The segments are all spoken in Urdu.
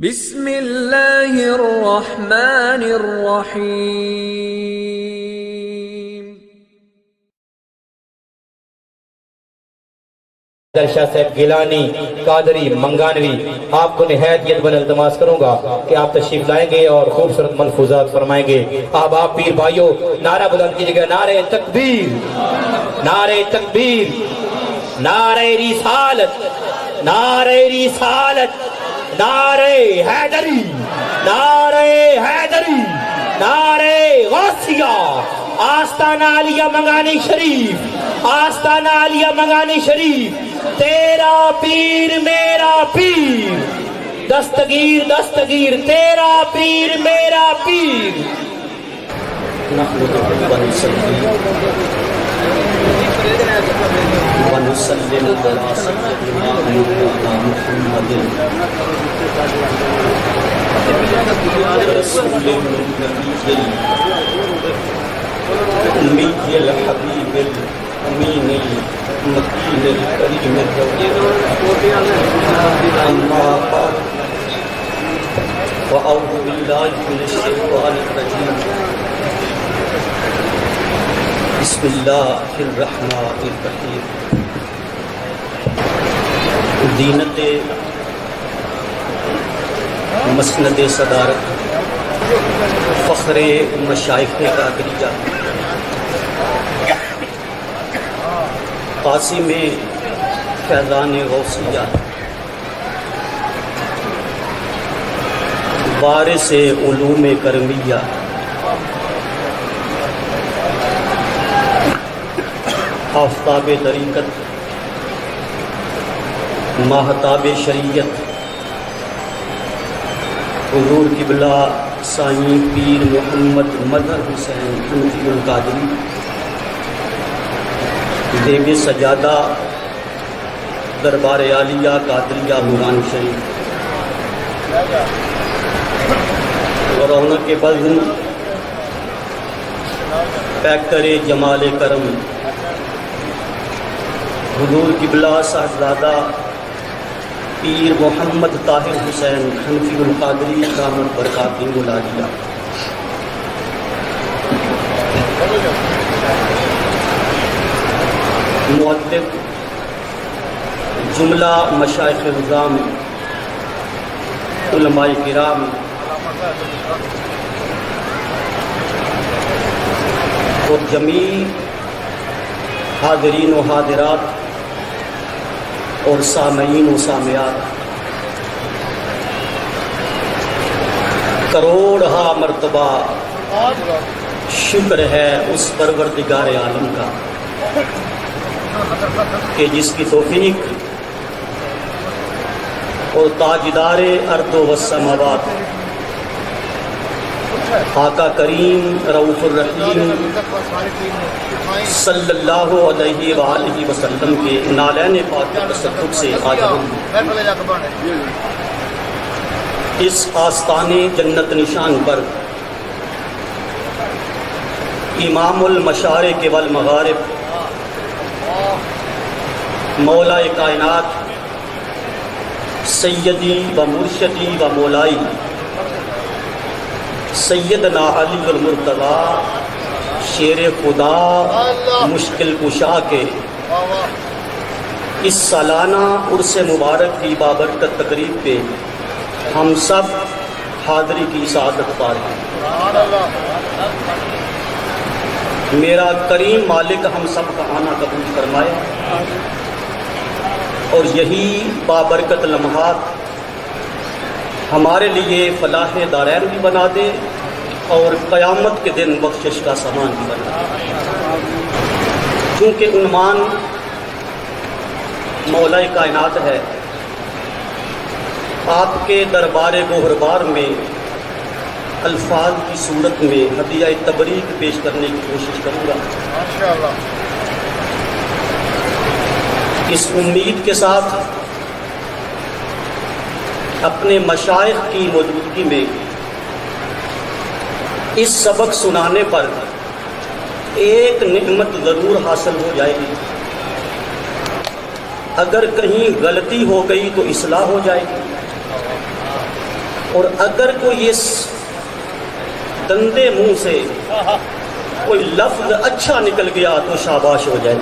بسم اللہ الرحمن الرحیم۔ شاہ صاحب گیلانی قادری منگانوی آپ کو نہایت یدبن التماس کروں گا کہ آپ تشریف لائیں گے اور خوبصورت ملفوظات فرمائیں گے۔ آپ پیر بھائیو نعرہ بلند کیجئے گا، نعرہ تکبیر، نعرہ تکبیر، نعرہ رسالت، نعرہ رسالت، نعرہ حیدری، نعرہ حیدری، نعرہ غوثیہ، آستانہ عالیہ منگانی شریف، آستانہ عالیہ منگانی شریف، تیرا پیر میرا پیر، دستگیر دستگیر، تیرا پیر میرا پیر۔ ونسلم على سيدنا مولانا محمد رسول النبي الأمي الحبيب الأمين المكين الكريم أما بعد فأعوذ بالله من الشيطان الرجيم بسم اللہ الرحمن الرحیم۔ دینت مسند صدارت فخر مشائخ قادریہ قاسم فیضان غوثیہ وارث علوم کرمیہ آفتاب طریقت ماہتاب شریعت حضور قبلہ سائیں پیر محمد مظہر حسین حنفی القادری دیو سجادہ دربار عالیہ قادریہ موران شریف، رونق بزم پیکر جمال کرم حضور قبلہ صاحبزادہ پیر محمد طاہر حسین حنفی القادری دامت برکاتہ العالیہ، مؤدب جملہ مشائخ نظام علماء کرام اور جمیع حاضرین و حاضرات اور سامعین و سامعات، کروڑہا مرتبہ شکر ہے اس پروردگار عالم کا کہ جس کی توفیق اور تاجدار ارض و السماوات آقا کریم رؤوف الرحیم صلی اللہ علیہ وآلہ وسلم کے نالین پاک کے تصدق سے آج ہم اس آستان جنت نشان پر امام المشارق والمغارب مولا کائنات سیدی و مرشدی و مولائی سیدنا علی المرتضیٰ شیر خدا مشکل کشا کے اس سالانہ عرس مبارک کی بابرکت تقریب پہ ہم سب حاضری کی سعادت پا رہے ہیں۔ میرا کریم مالک ہم سب کا آنا قبول فرمائے اور یہی بابرکت لمحات ہمارے لیے فلاح دارین بھی بنا دے اور قیامت کے دن بخشش کا سامان بھی بنا دے۔ چونکہ عنوان مولا کائنات ہے، آپ کے دربار گوہربار میں الفاظ کی صورت میں ہدیہ تبریک پیش کرنے کی کوشش کروں گا، اس امید کے ساتھ اپنے مشائخ کی موجودگی میں اس سبق سنانے پر ایک نعمت ضرور حاصل ہو جائے گی، اگر کہیں غلطی ہو گئی تو اصلاح ہو جائے گی، اور اگر کوئی اس گندے منہ سے کوئی لفظ اچھا نکل گیا تو شاباش ہو جائے،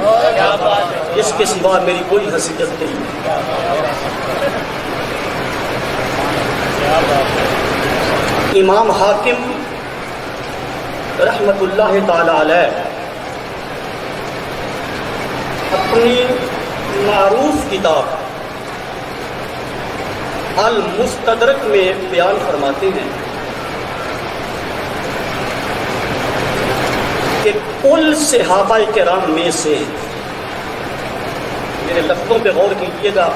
اس کے سوا میری کوئی حیثیت نہیں۔ امام حاکم رحمت اللہ تعالی علیہ اپنی معروف کتاب المستدرک میں بیان فرماتے ہیں کہ کل صحابہ کرام میں سے، میرے لفظوں پہ غور کیجیے گا،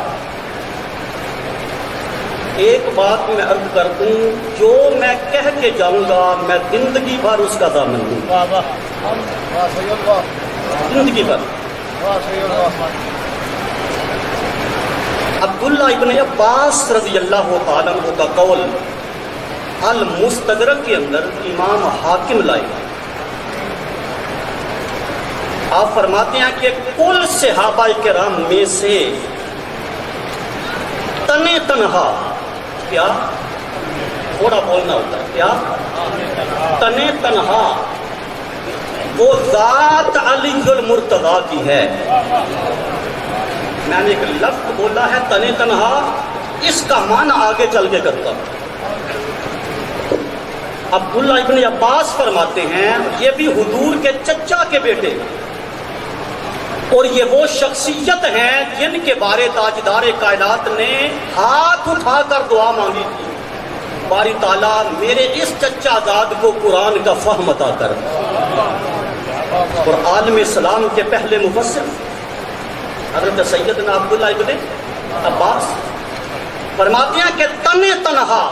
ایک بات میں عرض کر دوں، جو میں کہہ کے جاؤں گا میں زندگی بھر اس کا ضامن ہوں، زندگی بھر۔ عبداللہ ابن عباس رضی اللہ تعالیٰ عنہ کا قول المستدرک کے اندر امام حاکم لائے، آپ فرماتے ہیں کہ کل صحابہ کرام میں سے تنے تنہا، کیا تھوڑا بولنا ہوتا ہے، کیا تنے تنہا وہ ذات علی المرتضیٰ کی ہے۔ میں نے ایک لفظ بولا ہے تنے تنہا، اس کا معنی آگے چل کے کرتا ہوں۔ عبداللہ ابن عباس فرماتے ہیں یہ بھی حضور کے چچا کے بیٹے، اور یہ وہ شخصیت ہیں جن کے بارے تاجدار کائنات نے ہاتھ اٹھا کر دعا مانگی تھی، باری تعالیٰ میرے اس چچا زاد کو قرآن کا فہم عطا کر۔ اور عالم اسلام کے پہلے مفسر حضرت سیدنا عبداللہ ابن عباس فرماتے ہیں کہ تنے تنہا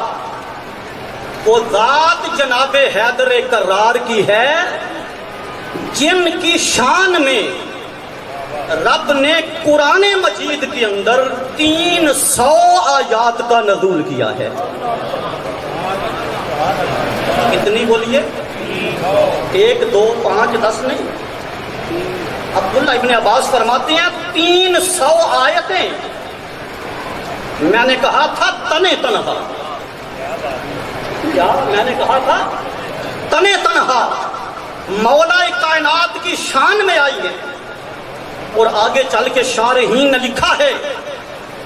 وہ ذات جناب حیدر کرار کی ہے جن کی شان میں رب نے قرآن مجید کے اندر 300 آیات کا نزول کیا ہے۔ کتنی بولیے؟ 1 2 5 10 نہیں، عبداللہ ابن عباس فرماتے ہیں 300 آیتیں۔ میں نے کہا تھا تنے تنہا، کیا میں نے کہا تھا تنے تنہا مولا کائنات کی شان میں آئی ہے، اور آگے چل کے شارحین نے لکھا ہے،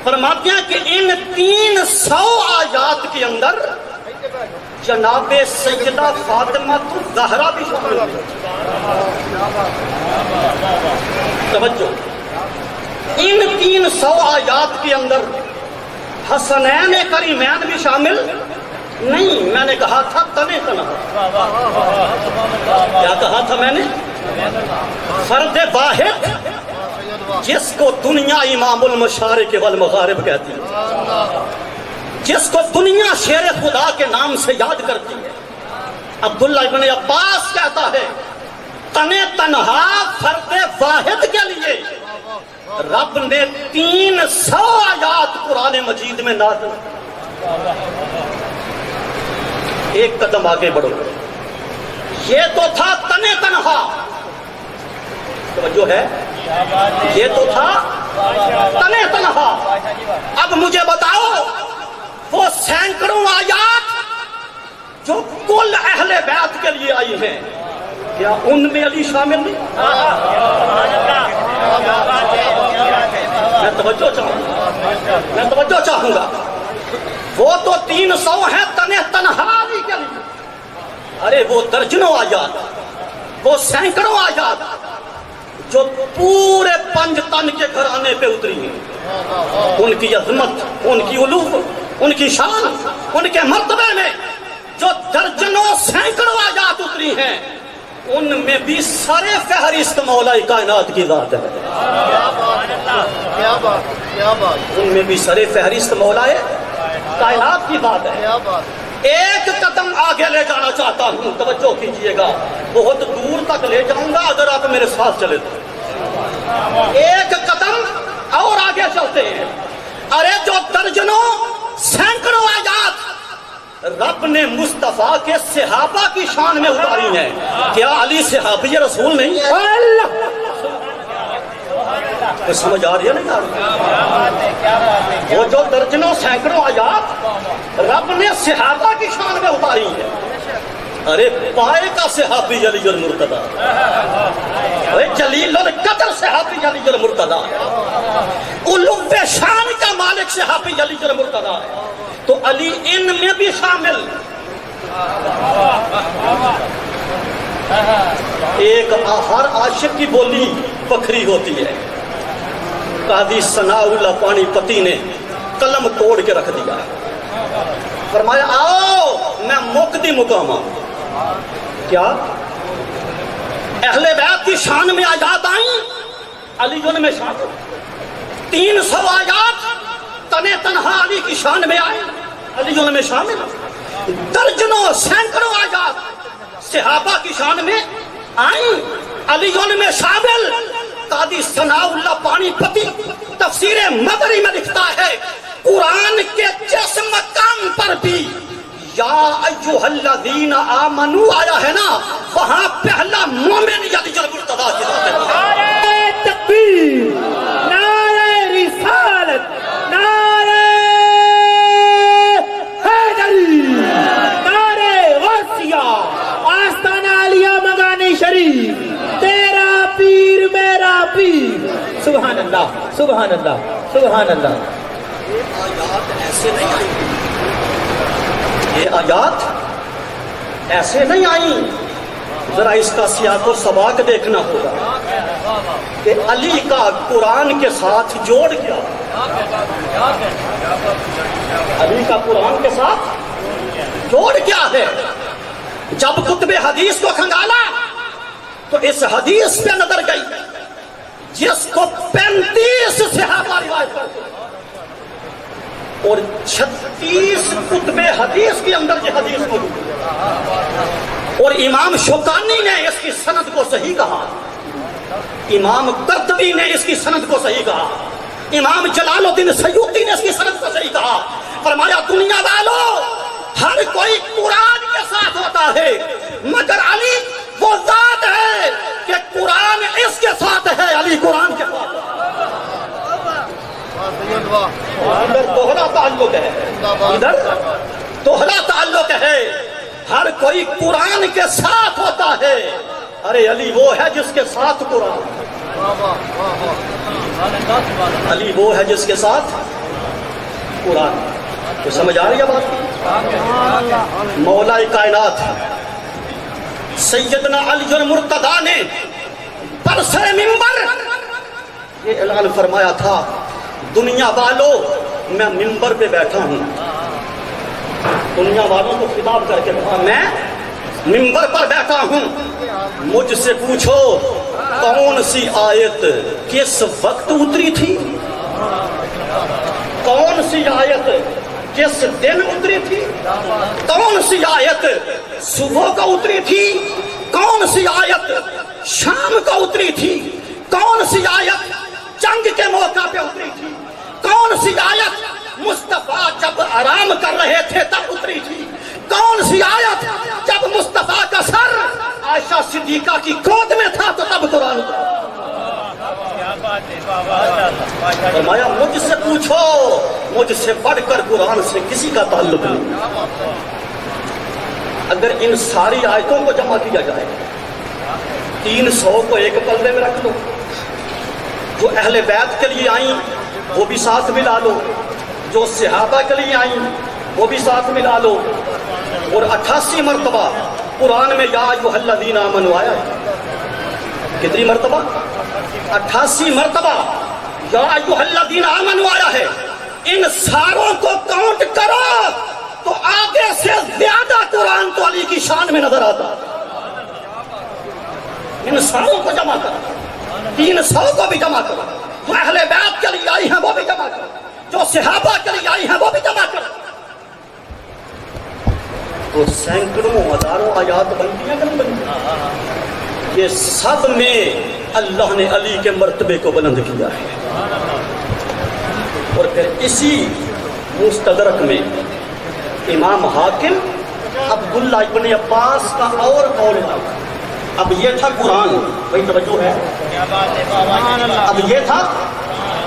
فرماتے ہیں کہ ان 300 آیات کے اندر جناب سیدہ فاطمہ الزہرا بھی شامل ہے۔ توجہ، ان 300 آیات کے اندر حسنین کریمین بھی شامل نہیں۔ میں نے کہا تھا تنے تنہا، کیا کہا تھا میں نے؟ فرد واحد جس کو دنیا امام المشارق والمغارب کہتی ہے، جس کو دنیا شیر خدا کے نام سے یاد کرتی ہے، عبداللہ ابن عباس کہتا ہے تنے تنہا فرد واحد کے لیے رب نے 300 آیات قرآن مجید میں نازل۔ ایک قدم آگے بڑھو، یہ تو تھا تنے تنہا، توجہ ہے، یہ تو تھا تنے تنہا۔ اب مجھے بتاؤ وہ سینکڑوں آیات جو کل اہل بیت کے لیے آئی ہیں، کیا ان میں علی شامل نہیں؟ میں توجہ چاہوں گا، وہ تو 300 ہیں تنے تنہا علی کے لیے، ارے وہ درجنوں آیات، وہ سینکڑوں آیات جو پورے 5 تن کے گھرانے پہ اتری ہیں، ان کی عظمت، ان کی علو، ان کی شان، ان کے مرتبے میں جو درجنوں سینکڑوں آیات اتری ہیں، ان میں بھی سر فہرست مولا کائنات کی ذات ہے۔ ان میں بھی سر فہرست مولا کائنات کی بات ہے۔ ایک قدم آگے لے جانا چاہتا ہوں، توجہ کیجئے گا، بہت دور تک لے جاؤں گا اگر آپ میرے ساتھ چلے تو۔ ایک قدم اور آگے چلتے ہیں، ارے جو درجنوں سینکڑوں آیات رب نے مصطفیٰ کے صحابہ کی شان میں اتاری ہیں، کیا علی صحابی رسول نہیں ہے؟ تو سمجھ آ رہی ہے نہیں آ رہی؟ وہ جو درجنوں سینکڑوں آیات رب نے صحابہ کی شان میں اتاری ہے، ارے پائے کا صحابی علی المرتضیٰ، ارے جلیل القدر صحابی علی المرتضیٰ، علو شان کا مالک صحابی علی المرتضیٰ ہے، تو علی ان میں بھی شامل۔ ایک ہر عاشق کی بولی بکھری ہوتی ہے، قاضی ثناء اللہ پانی پتی نے قلم توڑ کے رکھ دیا، فرمایا آؤ میں مقدی مقامہ، کیا اہل بیت کی شان میں آیات آئیں، علی ان میں شامل، 300 آیات تنے تنہا علی کی شان میں آئے، علی ان میں شامل، درجنوں سینکڑوں آیات صحابہ کی شان میں آئیں، علی ان میں شامل۔ قاضی ثناء اللہ پانی پتی تفسیر مدری میں لکھتا ہے قرآن کے جس مقام پر بھی یا ایھا الذین آمنوا آیا ہے نا، وہاں پہلا مومن علی المرتضیٰ کی ذات ہے۔ نعرہ تکبیر، نعرہ رسالت، نعرہ حیدری، نعرہ غوثیہ، آستانہ علیہ مغانی شریف، تیرا پیر میرا پیر، سبحان اللہ سبحان اللہ سبحان اللہ۔ یہ آیات ایسے نہیں آئیں، ذرا اس کا سیاق و سباق دیکھنا ہوگا کہ علی کا قرآن کے ساتھ جوڑ کیا، علی کا قرآن کے ساتھ جوڑ کیا ہے۔ جب کتب حدیث کو کھنگالا تو اس حدیث پہ نظر گئی جس کو 35 صحابہ روایت کرتے اور 36 کتب حدیث کے اندر یہ حدیث موجود ہے، اور امام شوکانی نے اس کی سند کو صحیح کہا، امام قرطبی نے اس کی سند کو صحیح کہا، امام جلال الدین سیوطی نے اس کی سند کو صحیح کہا، فرمایا دنیا والوں ہر کوئی قرآن کے ساتھ ہوتا ہے مگر علی وہ ذات ہے کہ قرآن اس کے ساتھ ہے، علی قرآن کے ساتھ ہے۔ ادھر دوہرا تعلق ہے، ادھر دوہرا تعلق ہے، ہر کوئی قرآن کے ساتھ ہوتا ہے، ارے علی وہ ہے جس کے ساتھ قرآن، علی وہ ہے جس کے ساتھ قرآن۔ تو سمجھ آ رہی ہے بات؟ مولا کائنات سیدنا علی المرتضیٰ نے برسر منبر یہ اعلان فرمایا تھا، دنیا والوں میں منبر پہ بیٹھا ہوں، دنیا والوں کو خطاب کر کے کہا میں منبر پر بیٹھا ہوں، مجھ سے پوچھو کون سی آیت کس وقت اتری تھی، کون سی آیت کس دن اتری تھی، کون سی آیت صبح کو اتری تھی، کون سی آیت شام کو اتری تھی، کون سی آیت جنگ کے موقع پہ اتری تھی، کون سی آیت مصطفیٰ جب آرام کر رہے تھے تب اتری تھی، کون سی آیت جب مصطفیٰ کا سر عائشہ صدیقہ کی گود میں تھا تو تب قرآن اترا۔ فرمایا مجھ سے پوچھو، مجھ سے بڑھ کر قرآن سے کسی کا تعلق نہیں۔ اگر ان ساری آیتوں کو جمع کیا جائے 300 کو ایک پلڑے میں رکھ لو، جو اہل بیت کے لیے آئیں وہ بھی ساتھ ملا لو، جو صحابہ کے لیے آئیں وہ بھی ساتھ ملا لو، اور 88 مرتبہ قرآن میں یا ایھا الذین آمنوا آیا ہے، کتنی مرتبہ؟ 88 مرتبہ یا ایھا الذین آمنوا آیا ہے۔ ان ساروں کو کاؤنٹ کرو تو آگے سے زیادہ قرآن تو علی کی شان میں نظر آتا، ان ساروں کو جمع کرو، 300 کو بھی جمع کرو، جو اہل بیت کے لیے آئی ہیں وہ بھی جمع کرو، جو صحابہ کے لیے آئی ہیں وہ بھی جمع کرو، تو سینکڑوں ہزاروں آیات بنتی ہیں کہ نہیں بنتی؟ یہ سب میں اللہ نے علی کے مرتبے کو بلند کیا ہے۔ اور پھر اسی مستدرک میں امام حاکم عبداللہ ابن عباس کا اور قول تھا، اب یہ تھا قرآن، بھائی توجہ ہے، اب یہ تھا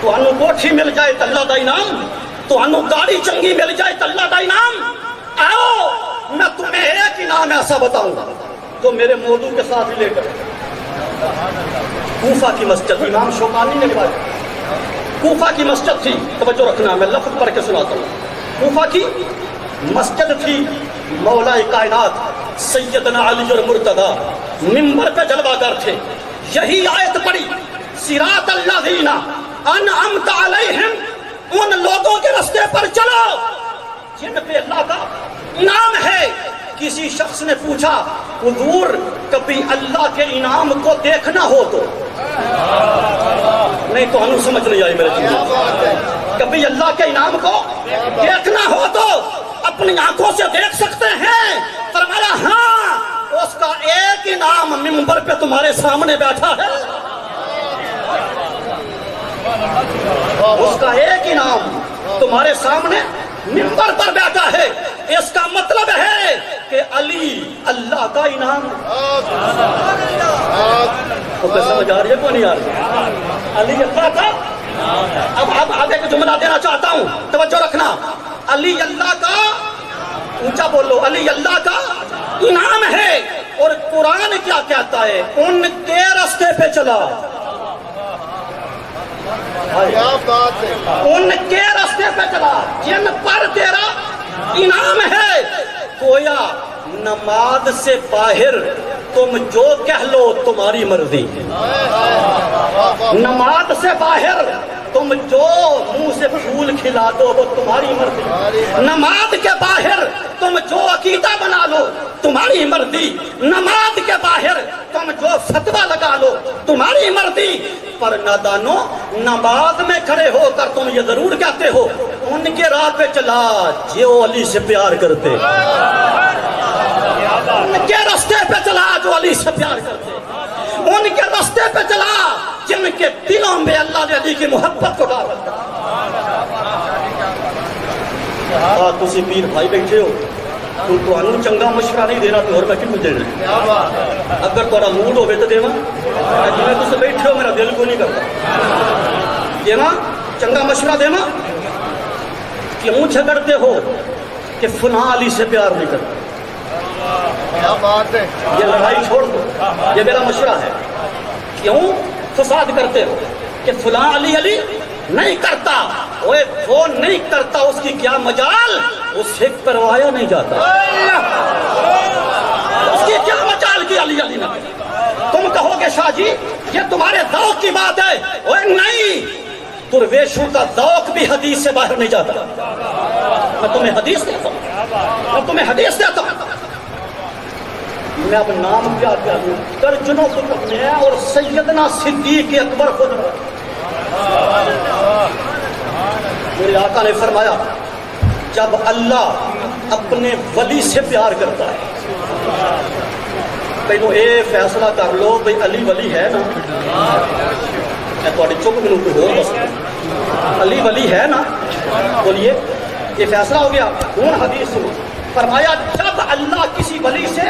تو انو کوٹھی مل جائے تو اللہ دا انعام، تو انو گاڑی چنگی مل جائے تو اللہ دا انعام۔ آؤ میں تمہیں ایک انعام ایسا بتاؤں گا جو میرے موضوع کے ساتھ ریلیٹڈ ہے۔ کوفہ کی مسجد، امام شوکانی نے روایت، کوفہ کی مسجد تھی، توجہ رکھنا میں لفظ پڑھ کے سناتا ہوں۔ کوفہ کی مسجد تھی، مولا کائنات سیدنا علی المرتضی منبر پہ جلوہ گر تھے، یہی آیت پڑھی، صراط الذین انعمت علیہم، ان لوگوں کے راستے پر چلو جن پہ اللہ کا انعام ہے۔ کسی شخص نے پوچھا حضور کبھی اللہ کے انعام کو دیکھنا ہو تو؟ نہیں تو ہم سمجھ نہیں آئی میرے چیز، کبھی اللہ کے انعام کو دیکھنا ہو تو اپنی آنکھوں سے دیکھ سکتے ہیں؟ فرمایا ہاں، اس کا ایک انعام منبر پہ تمہارے سامنے بیٹھا ہے، اس کا ایک انعام تمہارے سامنے منبر پر بیٹھا ہے۔ اس کا مطلب ہے کہ علی اللہ کا انعام۔ سمجھ آ رہی ہے کون نہیں آ رہی؟ علی اللہ کا۔ اب آگے کا جملہ دینا چاہتا ہوں، توجہ رکھنا۔ علی اللہ کا، اونچا بولو، علی اللہ کا انعام ہے۔ اور قرآن کیا کہتا ہے؟ ان کے راستے پہ چلا، ان کے راستے پہ چلا جن پر تیرا انعام ہے۔ گویا نماز سے باہر تم جو کہہ لو تمہاری مرضی، نماز سے باہر تم جو منہ سے پھول کھلا دو وہ تمہاری مرضی، نماز کے باہر تم جو عقیدہ بنا لو تمہاری مرضی، نماز کے باہر تم جو فتویٰ لگا لو تمہاری مرضی۔ پر نادانو، نماز میں کھڑے ہو کر تم یہ ضرور کہتے ہو ان کے راہ پہ چلا جو علی سے پیار کرتے، ان کے راستے پہ چلا جو علی سے پیار کرتے، ان کے راستے پہ چلا جن کے دلوں میں اللہ نے علی کی محبت کو ڈال رکھا۔ تسی پیر بھائی بیٹھے ہو تو تمہیں چنگا مشورہ نہیں دینا تو اور میں کیوں دینا؟ اگر تمہارا موڈ ہوئے تو دیواں، جی میں تسے بیٹھے ہو میرا دل کو نہیں کرتا دیواں چنگا مشورہ دیواں۔ کیوں جھگڑتے ہو کہ فلاں علی سے پیار نہیں کرتا؟ یہ لڑائی چھوڑ دو، یہ میرا مشورہ ہے۔ کیوں فساد کرتے ہو کہ فلاں علی علی نہیں کرتا؟ وہ نہیں کرتا، اس کی کیا مجال، اسے کروایا نہیں جاتا، اس کی کیا مجال کی علی علی نہ کرے۔ تم کہو گے شاہ جی یہ تمہارے ذوق کی بات ہے، وہ نہیں، درویشوں کا ذوق بھی حدیث سے باہر نہیں جاتا۔ میں تمہیں حدیث دیتا ہوں، میں تمہیں حدیث دیتا ہوں۔ میں اب نام کیا لوں، درجنوں کتب میں اور سیدنا صدیق اکبر خود میرے آقا نے فرمایا جب اللہ اپنے ولی سے پیار کرتا ہے، پہلو اے فیصلہ کر لو بھئی علی ولی ہے نا؟ میں تھوڑی چپ منوں کوئی ہو بس، علی ولی ہے نا؟ بولیے، یہ فیصلہ ہو گیا۔ کون حدیث سنو، فرمایا جب اللہ کسی ولی سے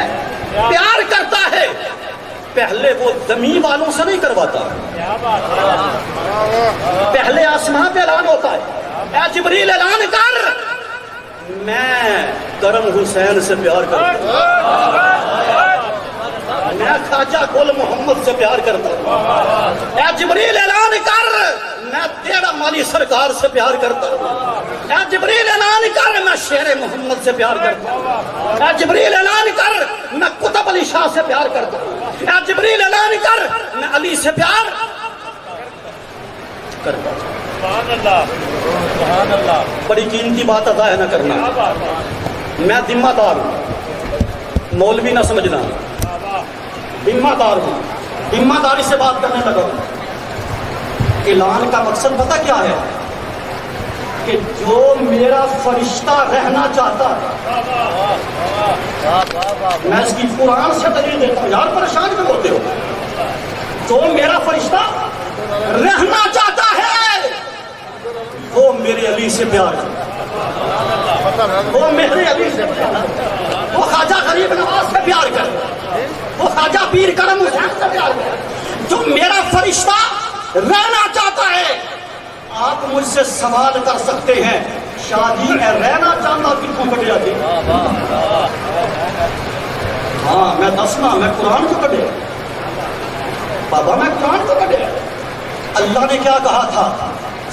پیار کرتا ہے پہلے وہ زمین والوں سے نہیں کرواتا، پہلے آسمان پہ اعلان ہوتا ہے، اے جبریل اعلان کر میں کرم حسین سے پیار کرتا ہوں، میں خواجہ گل محمد سے پیار کرتا ہوں۔ اے جبریل اعلان کر میں تیرا مالی سرکار سے پیار کرتا ہوں۔ اے جبریل اعلان کر میں شیر محمد سے پیار کرتا ہوں۔ اے جبریل اعلان کر میں قطب علی شاہ سے پیار کرتا ہوں۔ اے جبریل اعلان کر میں علی سے پیار کرتا ہوں۔ سبحان اللہ، بڑی قیمتی بات ادا ہے نہ کرنا۔ میں ذمہ دار ہوں، مولوی نہ سمجھنا، ذمہ دار ہوں، ذمہ داری سے بات کرنے لگا ہوں۔ اعلان کا مقصد پتہ کیا ہے؟ کہ جو میرا فرشتہ رہنا چاہتا ہے، میں اس کی قرآن سے دلیل دیتا ہوں، یار پریشان کیوں ہوتے ہو؟ جو میرا فرشتہ رہنا چاہتا ہے وہ میرے علی سے پیار کرے، وہ میرے علی سے پیار کرے، وہ خواجہ غریب نواز سے پیار کرے، وہ خواجہ پیر کرم حسین سے پیار کرے۔ جو میرا فرشتہ رہنا چاہتا ہے آپ مجھ سے سوال کر سکتے ہیں شادی میں رہنا چاہتا کتوں کٹیا جی؟ ہاں میں دسنا میں قرآن کو کٹیا بابا، میں قرآن کو کٹیا۔ اللہ نے کیا کہا تھا؟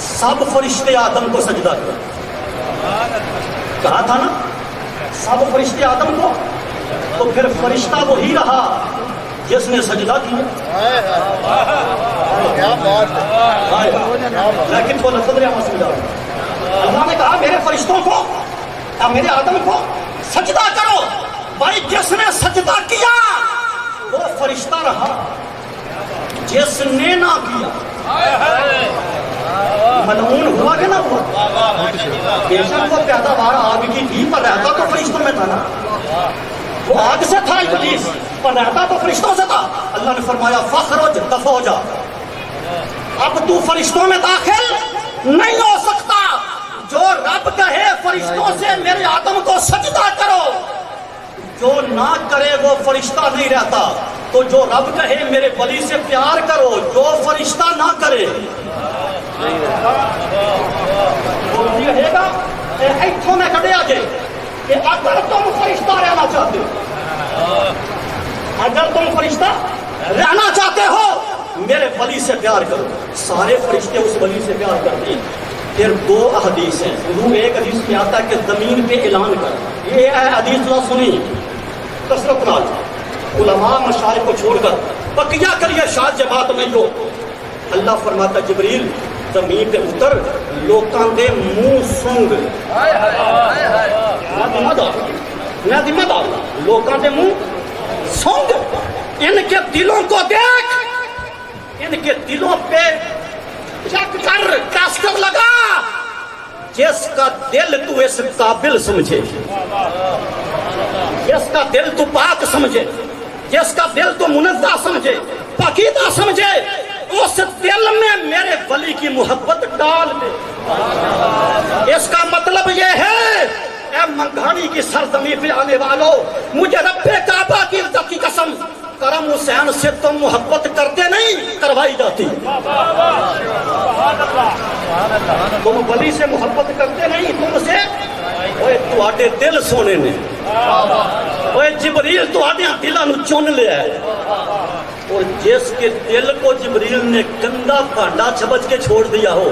سب فرشتے آدم کو سجدہ کرو، کہا تھا نا سب فرشتے آدم کو، تو پھر فرشتہ وہی رہا جس نے سجدہ کیا۔ لیکن وہ لفظ میں سمجھا رہا، اللہ نے کہا میرے فرشتوں کو یا میرے آدم کو سجدہ کرو۔ بھائی جس نے سجدہ کیا وہ فرشتہ رہا، جس نے نہ کیا ملعون ہوا کہ نہ ہوا؟ بے شک وہ پیداوار آگ کی تھی، پر رہتا تو فرشتوں میں تھا نا، وہ آگ سے تھا ابلیس، پر رہتا تو فرشتوں سے تھا۔ اللہ نے فرمایا فخرج، دفع ہو جا، اب تو فرشتوں میں داخل نہیں ہو سکتا۔ جو رب کہے فرشتوں سے میرے آدم کو سجدہ کرو، جو نہ کرے وہ فرشتہ نہیں رہتا۔ تو جو رب کہے میرے ولی سے پیار کرو، جو فرشتہ نہ کرے وہ رہے گا۔ ایتھوں میں کٹے آگے کہ اگر تم فرشتہ رہنا چاہتے ہو، اگر تم فرشتہ رہنا چاہتے ہو میرے ولی سے پیار کرو۔ سارے فرشتے اس ولی سے پیار کرتے ہیں۔ پھر دو احادیث ہیں، حضور ایک حدیث میں آتا ہے کہ زمین پہ اعلان کر، یہ ہے حدیث لا سنی کثرت نال، علماء مشائخ کو چھوڑ کر بقیہ کریے شاید یہ بات نہیں ہو۔ اللہ فرماتا جبریل زمین پہ اتر، لوکاں دے منہ سونگ، میں ذمہ دار، لوکاں دے منہ سونگ، ان کے دلوں کو دیکھ، ان کے دلوں پہ چیک کر، ٹیسٹر لگا، جس کا دل تو اس قابل سمجھے، جس کا دل تو پاک سمجھے، جس کا دل تو منزہ سمجھے، پاکیزہ سمجھے، اس دل میں میرے ولی کی محبت ڈال دے۔ اس کا مطلب یہ ہے اے منگھانی کی سرزمین پہ آنے والوں، مجھے رب کعبہ کی عزت کی قسم، کرم حسین سے تم محبت کرتے نہیں، کروائی جاتی۔ تم ولی سے محبت کرتے نہیں، تم سے اوے تواڈے دل سونے نے، اوے جبریل تواڈے دلاں نوں چن لیا ہے، اور جس کے دل کو جبریل نے گندا بھانڈا چھبچ کے چھوڑ دیا ہو،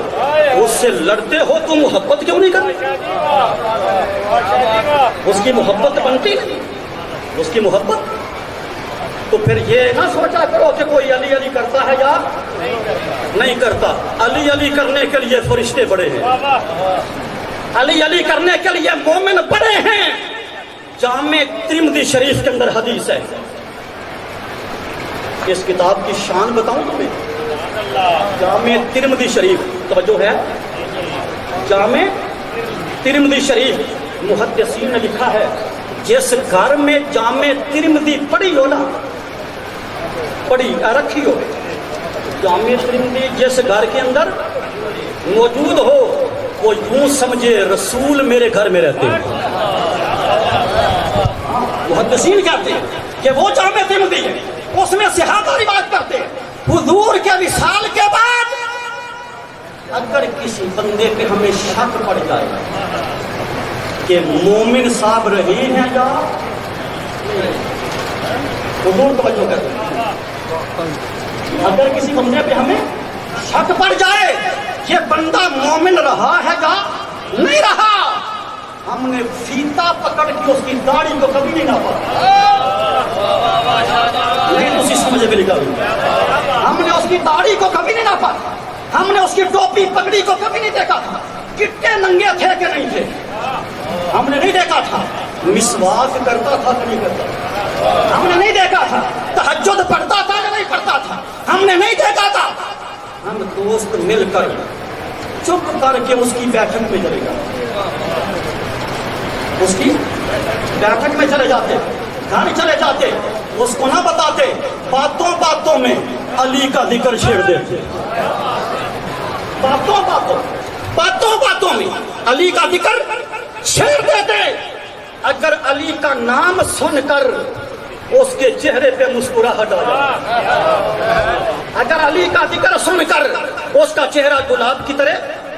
اس سے لڑتے ہو تو محبت کیوں نہیں کرتے؟ اس کی محبت بنتی نہیں، اس کی محبت۔ تو پھر یہ نہ سوچا کرو کہ کوئی علی علی کرتا ہے یا نہیں کرتا۔ علی علی کرنے کے لیے فرشتے بڑے ہیں، علی علی کرنے کے لیے مومن بڑے ہیں۔ جامع ترمذی شریف کے اندر حدیث ہے، اس کتاب کی شان بتاؤں تمہیں، جامع ترمذی شریف، توجہ ہے، جامع ترمذی شریف، محدثین نے لکھا ہے جس گھر میں جامع ترمذی پڑھی ہو نا، پڑھی رکھی ہو، جامع ترمذی جس گھر کے اندر موجود ہو، وہ یوں سمجھے رسول میرے گھر میں رہتے ہیں۔ محدثین کہتے ہیں کہ وہ جامع ترمذی ہے، اس میں صحابہ روایت کرتے ہیں حضور کے وصال کے بعد اگر کسی بندے پہ ہمیں شک پڑ جائے کہ مومن صاحب رہے ہیں یا حضور توجہ کرتے ہیں، اگر کسی بندے پہ ہمیں شک پڑ جائے کہ بندہ مومن رہا ہے یا نہیں رہا، ہم نے فیتا پکڑ کے اس کی داڑھی کو کبھی نہیں ناپا، نہیں اسی سمجھے بھی نکال، ہم نے اس کی داڑھی کو کبھی نہیں ناپا، ہم نے اس کی ٹوپی پگڑی کو کبھی نہیں دیکھا تھا، کتنے ننگے تھے کہ نہیں تھے، ہم نے نہیں دیکھا تھا مسواک کرتا تھا کہ نہیں کرتا تھا، ہم نے نہیں دیکھا تھا تہجد پڑھتا تھا کہ نہیں پڑھتا تھا، ہم نے نہیں دیکھا تھا۔ ہم دوست مل کر چپ کر کے اس کی بیٹھک میں چلے جاتے، اس کی بیٹھک میں چلے جاتے، گھر چلے جاتے، اس کو نہ بتاتے، باتوں باتوں میں علی کا ذکر چھیڑ دیتے، باتوں باتوں میں علی کا ذکر چھیڑ دیتے۔ اگر علی کا نام سن کر اس کے چہرے پہ مسکراہٹ آ جائے، اگر علی کا ذکر سن کر اس کا چہرہ گلاب کی طرح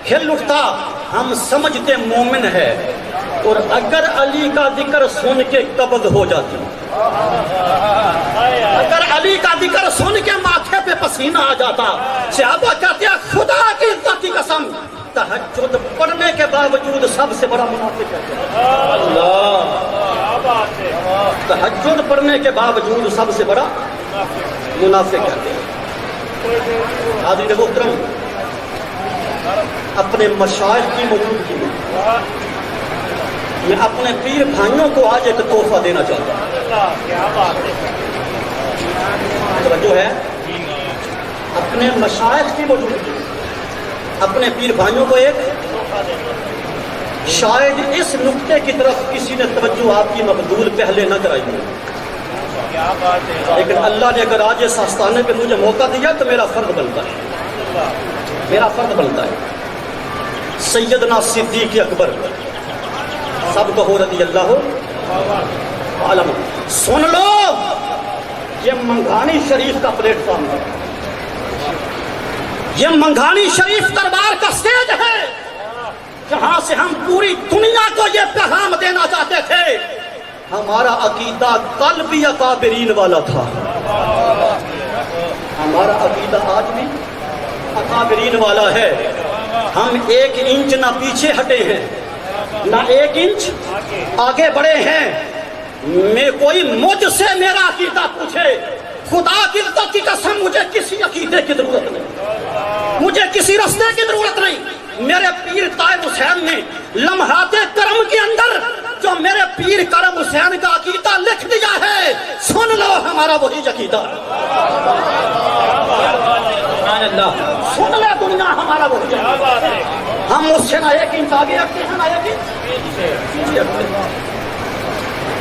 ہل اٹھتا ہم سمجھتے مومن ہے، اور اگر علی کا ذکر سن کے قبض ہو جاتی، اگر علی کا ذکر سن کے ماتھے پہ پسینہ آ جاتا، صحابہ کہتے ہیں خدا کی عزت کی قسم تہجد پڑھنے کے باوجود سب سے بڑا منافق ہے۔ اللہ، تہجد پڑھنے کے باوجود سب سے بڑا منافق ہے۔ حاضرین محترم، اپنے مشائخ کی موجودگی میں اپنے پیر بھائیوں کو آج ایک تحفہ دینا چاہتا ہوں۔ توجہ ہے، اپنے مشائخ کی موجودگی اپنے پیر بھائیوں کو ایک، شاید اس نقطے کی طرف کسی نے توجہ آپ کی مقبول پہلے نہ کرائی ہو، لیکن اللہ نے اگر آج اس آستانے پہ مجھے موقع دیا تو میرا فرض بنتا ہے، میرا فرض بنتا ہے۔ سیدنا صدیق اکبر، سب کہو رضی اللہ عالم، سن لو یہ منگھانی شریف کا پلیٹ فارم ہے، یہ منگھانی شریف دربار کا سٹیج ہے جہاں سے ہم پوری دنیا کو یہ پیغام دینا چاہتے تھے، ہمارا عقیدہ کل بھی اکابرین والا تھا، ہمارا عقیدہ آج بھی اکابرین والا ہے۔ ہم ایک انچ نہ پیچھے ہٹے ہیں نہ ایک انچ آگے بڑھے ہیں۔ میں کوئی مجھ سے میرا عقیدہ پوچھے، خدا کی عزت کی قسم مجھے کسی عقیدے کی ضرورت نہیں، مجھے کسی رستے کی ضرورت نہیں۔ میرے پیر طاہر حسین نے لمحات کرم کے اندر جو میرے پیر کرم حسین کا عقیدہ لکھ دیا ہے، سن لو ہمارا وہی عقیدہ، سن لے دنیا ہمارا وہی عقیدہ۔ ہم اس سے نہ ایک انچ آگے رکھتے ہیں نہ ایک انچ پیچھے رکھتے ہیں۔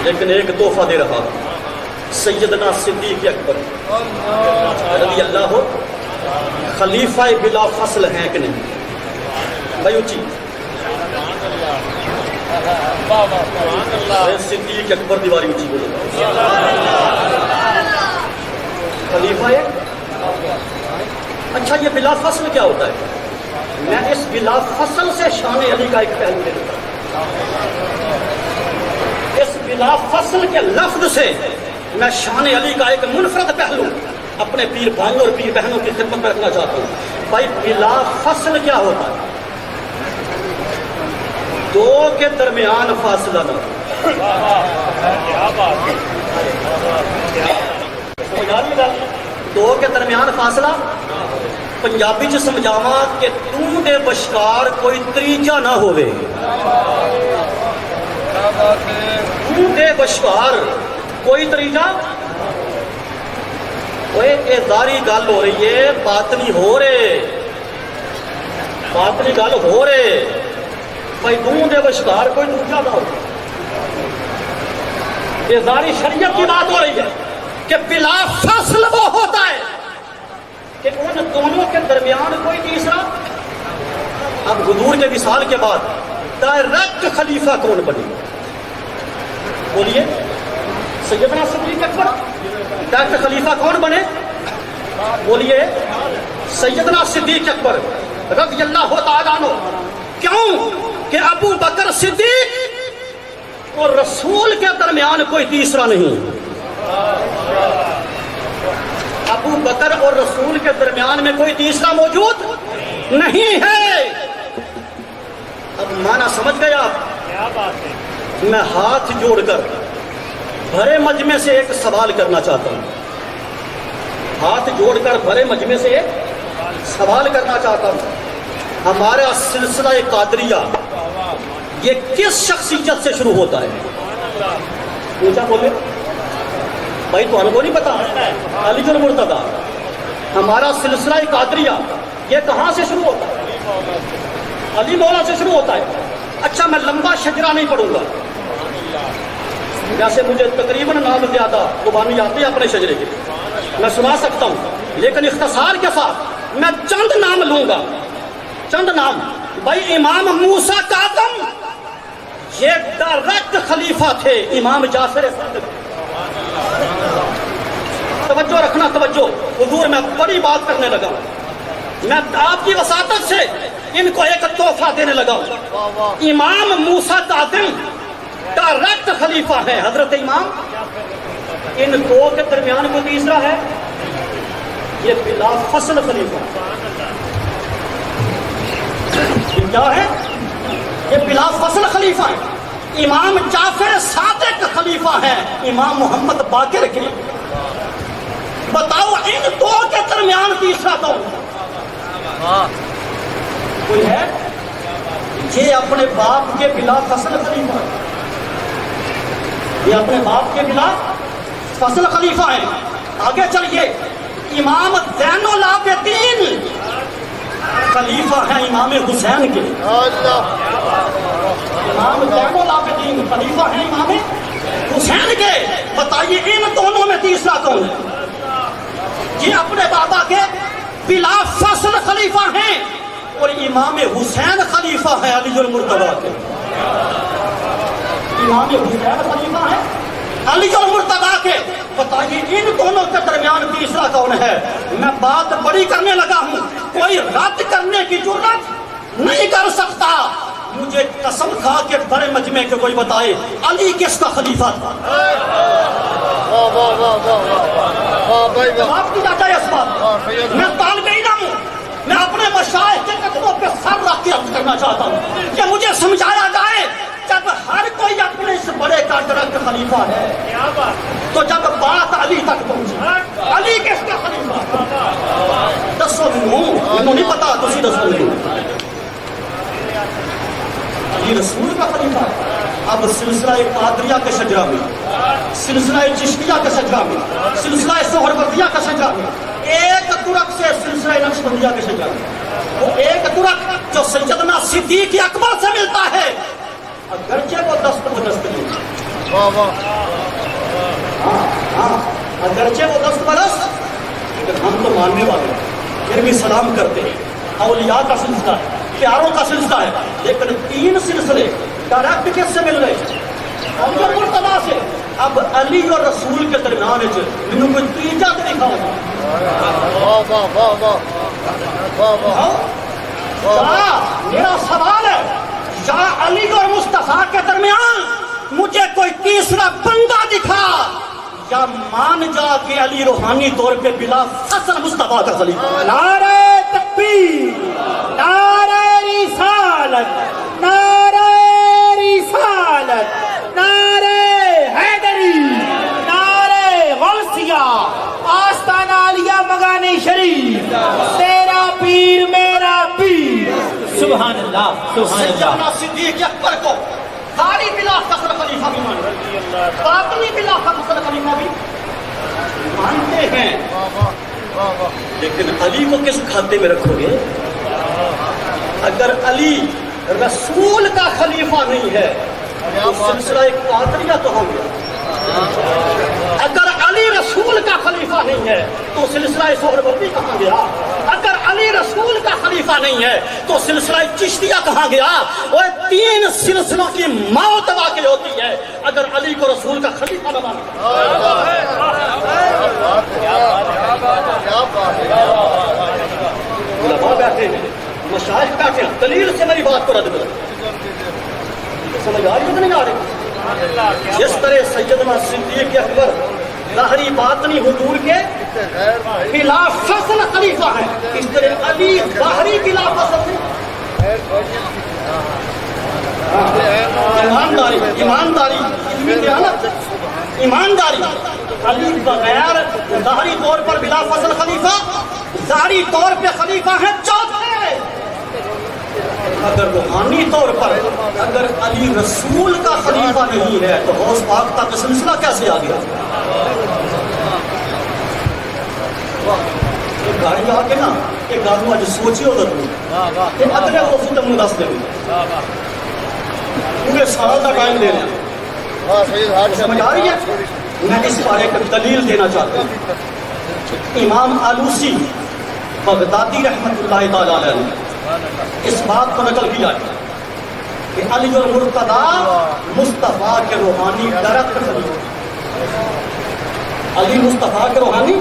لیکن ایک تحفہ دے رہا سیدنا صدیق اکبر رضی اللہ خلیفہ بلا فصل ہیں کہ نہیں؟ بھائی اچھی صدیق اکبر دیواری اچھی بولو، خلیفہ ہے۔ اچھا یہ بلا فصل کیا ہوتا ہے؟ میں اس بلا فصل سے شان علی کا ایک پہلو لے لیتا ہوں، اس بلا فصل کے لفظ سے میں شان علی کا ایک منفرد پہلو اپنے پیر بھائیوں اور پیر بہنوں کی خدمت میں رکھنا چاہتا ہوں۔ بھائی بلا فصل کیا ہوتا ہے؟ دو کے درمیان فاصلہ نہ ہو۔ دو کے درمیان فاصلہ، پنجابی چ سمجھاوا کہ توں دے بشکار کوئی تریجا نہ ہوئے، توں دے بشکار کوئی طریقہ۔ اے داری گل ہو رہی ہے، بات نہیں ہو رہے، بات نہیں گل ہو رہے بھائی، دوں دے بشکار کوئی دوسرا نہ ہو۔ یہ داری شریعت کی بات ہو رہی ہے کہ بلا فصل وہ ہوتا ہے کہ ان دونوں کے درمیان کوئی تیسرا۔ اب حضور کے وصال کے بعد ڈائریکٹ خلیفہ کون بنے؟ بولیے، سیدنا صدیق اکبر۔ ڈائریکٹ خلیفہ کون بنے؟ بولیے، سیدنا صدیق اکبر رضی اللہ تعالیٰ عنہ۔ کیوں کہ ابو بکر صدیق اور رسول کے درمیان کوئی تیسرا نہیں، ابو بکر اور رسول کے درمیان میں کوئی تیسرا موجود نہیں ہے۔ اب معنی سمجھ گئے آپ؟ میں ہاتھ جوڑ کر بھرے مجمع سے ایک سوال کرنا چاہتا ہوں، ہاتھ جوڑ کر بھرے مجمع سے ایک سوال کرنا چاہتا ہوں۔ ہمارا سلسلہ قادریہ یہ کس شخصیت سے شروع ہوتا ہے؟ پوچھا بولے بھائی، تو ہم کو نہیں پتا؟ علی المرتضیٰ۔ ہمارا سلسلہ قادریہ یہ کہاں سے شروع ہوتا ہے؟ علی مولا سے شروع ہوتا ہے۔ اچھا میں لمبا شجرہ نہیں پڑھوں گا، ویسے مجھے تقریباً نام زیادہ قربانی آتی ہے اپنے شجرے کی، میں سنا سکتا ہوں، لیکن اختصار کے ساتھ میں چند نام لوں گا، چند نام۔ بھائی امام موسیٰ کاظم یہ ڈائریکٹ خلیفہ تھے امام جعفر صادق۔ توجہ رکھنا، توجہ، حضور میں بڑی بات کرنے لگا، میں آپ کی وساطت سے ان کو ایک تحفہ دینے لگا ہوں۔ امام موسیٰ کاظم ڈائریکٹ خلیفہ ہے حضرت امام، ان دو کے درمیان کو تیسرا ہے، یہ بلا فصل خلیفہ۔ یہ کیا ہے؟ یہ بلا فصل خلیفہ ہے۔ امام جعفر صادق خلیفہ ہے امام محمد باقر کے۔ بتاؤ ان دو کے درمیان تیسرا کون؟ کوئی ہے؟ یہ اپنے باپ کے بلا فصل خلیفہ ہے، یہ اپنے باپ کے بلا فصل خلیفہ ہے۔ آگے چلیے، امام زین العابدین خلیفہ ہیں امام حسین کے۔ امام زین العابدین خلیفہ ہیں امام حسین کے۔ بتائیے ان دونوں میں تیسرا کون ہے؟ یہ اپنے بابا کے بلا فصل خلیفہ ہیں اور امام حسین خلیفہ ہے علی المرتضیٰ کے۔ امام حسین خلیفہ ہے علی المرتضیٰ کے۔ بتائیے ان دونوں کے درمیان تیسرا کون ہے؟ میں بات بڑی کرنے لگا ہوں، کوئی رد کرنے کی جرات نہیں کر سکتا۔ مجھے قسم کھا کے بڑے مجمع کے کوئی بتائے علی کس کا خلیفہ تھا؟ جواب دی جاتا ہے اس بات۔ میں طالب علم ہوں، میں اپنے مشائخ کے قدموں پہ سر رکھ کے عرض کرنا چاہتا ہوں کہ مجھے سمجھایا جائے جب ہر کوئی اپنے اس بڑے کا ڈائریکٹ خلیفہ ہے تو جب بات علی تک پہنچی، علی کس کا خلیفہ؟ دسو مینوں نہیں پتا، تسی دسو مینوں۔ علی رسول کا خلیفہ ہے۔ اب سلسلہ قادریہ کے شجرہ میں، سلسلہ چشتیہ کے شجرہ میں، سلسلہ سہروردیہ کے شجرہ میں ایک ترک سے سلسلہ نقشبندیہ کے شجرہ میں، وہ ایک ترک جو سیدنا صدیق اکبر سے ملتا ہے، اگرچہ وہ دست بدست نہیں، اگرچہ وہ دست بدست، لیکن ہم تو ماننے والے ہیں، پھر بھی سلام کرتے ہیں۔ اولیاء کا سلسلہ ہے، پیاروں کا سلسلہ ہے، لیکن تین سلسلے ڈائریکٹ کس سے مل رہے ہیں؟ علی المرتضیٰ سے۔ اب علی اور رسول کے درمیان مینوں کوئی تیجا تو دکھاؤ۔ میرا سوال ہے، یا علی اور مصطفیٰ کے درمیان مجھے کوئی تیسرا بندہ دکھا، یا مان جا کہ علی روحانی طور پہ بلا فصل مصطفیٰ کا خلیفہ۔ نعرہ تکبیر، نعرہ رسالت، نعرہ رسالت، نعرہ حیدری، نعرہ غوثیہ، آستانہ عالیہ مغانی شریف، تیرا پیر میرا پیر۔ سبحان اللہ، سبحان اللہ۔ سیدنا صدیق اکبر کو ساری بلا فخر خلیفہ بھی مانتے ہیں، باطنی بلا فخر خلیفہ بھی مانتے ہیں، لیکن علی کو کس کھاتے میں رکھو گے؟ اگر علی رسول کا خلیفہ نہیں ہے تو سلسلہ قادریہ تو ہو گیا، اگر علی رسول کا خلیفہ نہیں ہے تو سلسلہ سہروردی کہاں گیا، اگر علی رسول کا خلیفہ نہیں ہے تو سلسلہ چشتیہ کہاں گیا؟ وہ تین سلسلوں کی موت واقع ہوتی ہے اگر علی کو رسول کا خلیفہ نہ مانے۔ علماء بیٹھے ہیں، مشائخ بیٹھے ہیں، دلیل سے میری بات کو رد کرو۔ سمجھ آ رہی ہے کہ نہیں آ رہی؟ جس طرح سیدنا صدیق اکبر ظاہری باطنی حضور کے بلا فصل خلیفہ ہیں، اس طرح علی ظاہری بلا فصل ہے۔ ایمانداری، ایمانداری، ایمانداری، علی بغیر ظاہری طور پر بلا فصل خلیفہ، ظاہری طور پہ خلیفہ ہیں چوتھے۔ اگر روحانی طور پر اگر علی رسول کا خلیفہ نہیں ہے تو غوث پاک تک سلسلہ کیسے آ گیا؟ گاڑی آ کے نا ایک گاڑی آج سوچی ہو کہ اگلے غوثی تم دس دیں پورے سال کا ٹائم دے رہے، سمجھ آ رہی ہے؟ میں اس بارے کا دلیل دینا چاہتا ہوں۔ امام آلوسی بغدادی رحمت اللہ تعالی علیہ نے اس بات کو نقل کیا ہے کہ علی المرتضیٰ مصطفیٰ کے روحانی ڈائریکٹ خلیفہ، علی مصطفیٰ کے روحانی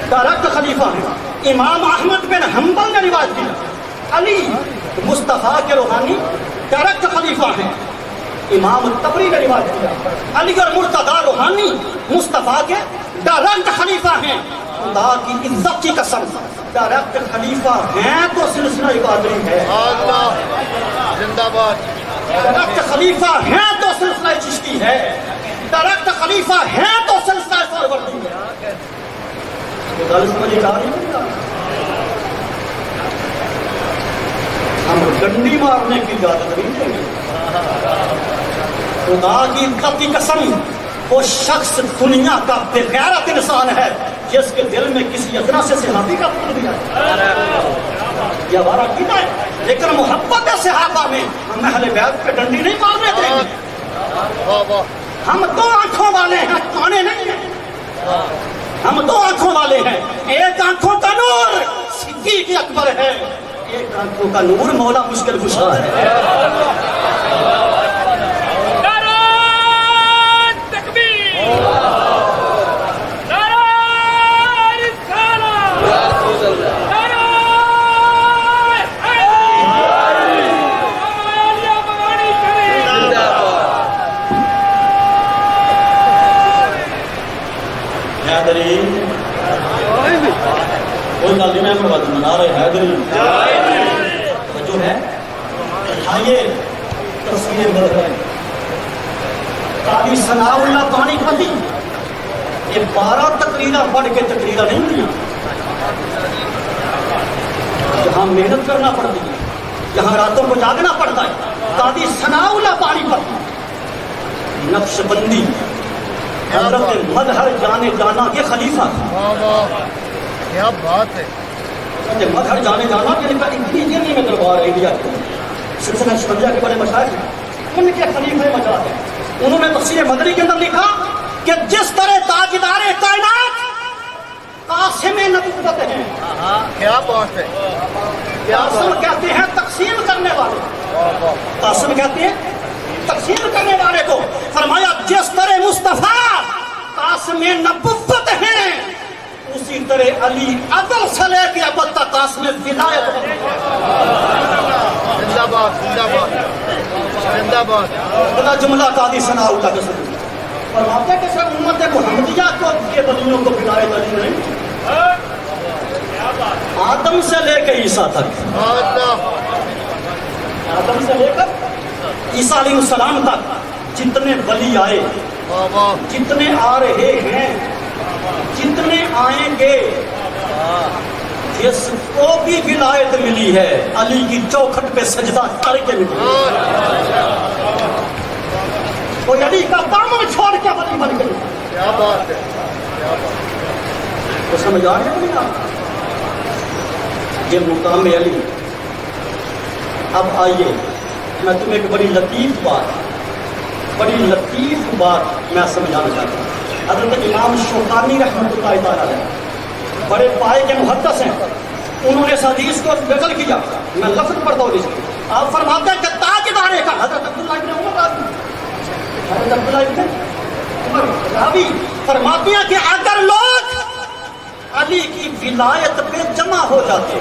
ڈائریکٹ خلیفہ ہیں۔ امام احمد بن حنبل نے روایت کی علی مصطفیٰ کے روحانی ڈائریکٹ خلیفہ ہیں. امام تبری نے روایت کیا علی اور مرتضیٰ روحانی مصطفیٰ کے ڈائریکٹ خلیفہ ہیں. خدا کی عزت کی قسم ڈائریکٹ خلیفہ ہیں تو سلسلہ قادری ہے. زندہ باد. ڈائریکٹ خلیفہ ہیں تو سلسلہ چشتی ہے. ڈائریکٹ خلیفہ ہیں تو سلسلہ سہروردی ہے. گل سمجھ آ رہی ہے؟ ہم ڈنڈی مارنے کی اجازت نہیں دیں گے. خدا کی عزت کی قسم وہ شخص دنیا کا بے غیرت انسان ہے جس کے دل میں کسی ادنا سے صحابی کا پتر بھی ہے. یہ ہمارا عقیدہ ہے. لیکن محبت صحابہ میں ہم اہل بیت پہ ڈنڈی نہیں مارنے دیں گے. ہم دو آنکھوں والے ہیں, کانے نہیں ہیں. ہم دو آنکھوں والے ہیں. ایک آنکھوں کا نور صدیق اکبر ہے, ایک آنکھوں کا نور مولا مشکل کشا ہے. کوئی گل نہیں میں منا رہے حیدری جو ہے آئیے تصویر بدل ہے. قاضی ثناء اللہ پانی پتی یہ 12 تقریریں پڑھ کے تقریریں نہیں ہوئی. جہاں محنت کرنا پڑتی ہے, جہاں راتوں کو جاگنا پڑتا ہے. قاضی ثناء اللہ پانی پتی نقش بندی حضرت مظہر جانے جانا کے خلیفہ. کیا بات ہے. مظہر جانے جانا کے لیے میں دربار انڈیا سلسلہ شکنجہ کے بڑے مشاہد ہیں, ان کے خلیفہ مجاہد ہیں. انہوں نے تفسیر مدنی کے اندر لکھا کہ جس طرح تاجدار کائنات قاسم نبوت ہیں. کیا بات ہے. قاسم کہتے ہیں تقسیم کرنے والے. قاسم کہتے ہیں تقسیم کرنے والے کو. فرمایا جس طرح مصطفیٰ قاسم نبوت ہیں اسی طرح علی عدل سے لے کے اب تک قاسم ولایت. زندہ باد. زندہ باد. زندہ باد. بڑا جملہ قاضی ثناء اللہ کا سن فرماتے ہیں کہ صرف امت محمدیہ کو کے ولیوں کو ولایت علی نہیں, آدم سے لے کے عیسیٰ تک, آدم سے لے کر عیسیٰ علیہ السلام تک جتنے ولی آئے, جتنے آ رہے ہیں, جتنے آئیں گے, جس کو بھی ولایت ملی ہے علی کی چوکھٹ پہ سجدہ کر کے ملی. کوئی علی کا دامن چھوڑ کے ولی بن گئی. کیا بات ہے. تو سمجھ آ رہے ہیں یہ مقام علی. اب آئیے میں تمہیں ایک بڑی لطیف بات میں سمجھانا چاہتا ہوں. حضرت امام شوکانی رحمۃ اللہ تعالیٰ علیہ بڑے پائے کے محدث ہیں. انہوں نے اس حدیث کو نقل کیا, میں لفظ پڑھتا ہوں اس کو. آپ فرماتے ہیں کہ تاجدار کا حضرت عبداللہ ابن عمر راوی, حضرت عبداللہ ابن عمر راوی فرماتے ہیں کہ اگر لوگ علی کی ولایت پہ جمع ہو جاتے,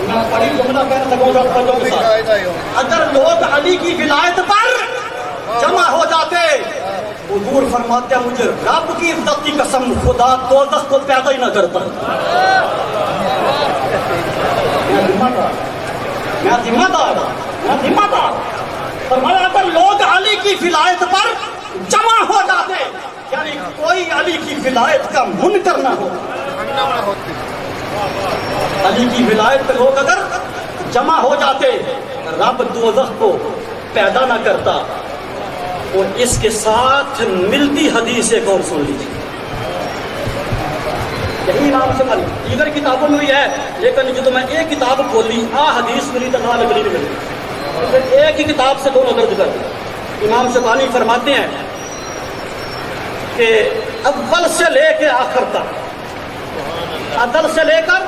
میں بڑی جملہ کہنا لگوں, اگر لوگ علی کی ولایت پر جمع ہو جاتے, حضور فرماتے ہیں مجھے رب کی عزت کی قسم خدا دوزخ کو پیدا ہی نہ کرتا. میں ذمہ دار. فرمایا اگر لوگ علی کی ولایت پر جمع ہو جاتے, یعنی کوئی علی کی ولایت کا منکر نہ ہو, علی کی ولایت پہ لوگ اگر جمع ہو جاتے رب دوزخ کو پیدا نہ کرتا. اور اس کے ساتھ ملتی حدیث ایک اور سن لیجیے. یہی نام سے مل دیگر کتابوں میں بھی ہے, لیکن جو میں ایک کتاب کھولی حدیث ملی تو نہ ملی. پھر ایک ہی کتاب سے دونوں درج کر دی. امام شوکانی فرماتے ہیں کہ اول سے لے کے آخر تک, عدل سے لے کر